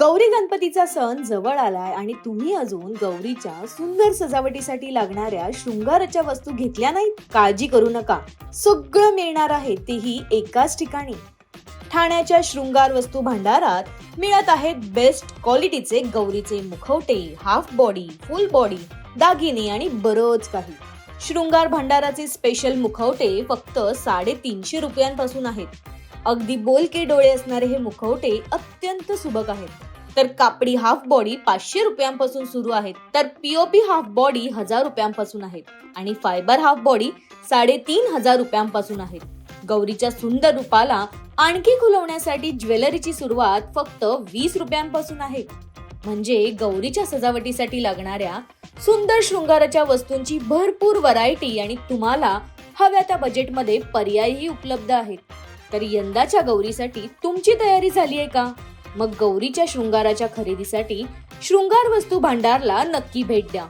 गौरी गणपतीचा सण जवळ आलाय आणि तुम्ही अजून गौरीच्या सुंदर सजावटीसाठी लागणाऱ्या शृंगाराच्या वस्तू घेतल्या नाहीत? काळजी करू नका, सगळं मिळणार आहे तेही एकाच ठिकाणी. ठाण्याच्या शृंगार वस्तू भांडारात मिळत आहेत बेस्ट क्वालिटीचे गौरीचे मुखवटे, हाफ बॉडी, फुल बॉडी, दागिने आणि बरंच काही. शृंगार भांडाराचे स्पेशल मुखवटे फक्त 350 रुपयांपासून आहेत. अगदी बोलके डोळे असणारे हे मुखवटे अत्यंत सुबक आहेत. तर कापडी हाफ बॉडी 500 रुपयांपासून सुरू आहेत, तर पीओपी हाफ बॉडी 1000 रुपयांपासून आहेत आणि फायबर हाफ बॉडी 3500 रुपयांपासून आहेत. गौरीच्या सुंदर रूपाला आणखी खुलवण्यासाठी ज्वेलरीची सुरुवात फक्त 20 रुपयांपासून आहे. म्हणजे गौरीच्या सजावटीसाठी लागणाऱ्या सुंदर शृंगाराच्या वस्तूंची भरपूर व्हरायटी आणि तुम्हाला हव्या त्या बजेटमध्ये पर्यायही उपलब्ध आहेत. तर यंदाच्या गौरीसाठी तुमची तयारी झाली आहे का? मग गौरीच्या शृंगाराच्या खरेदीसाठी शृंगार वस्तू भांडारला नक्की भेट द्या.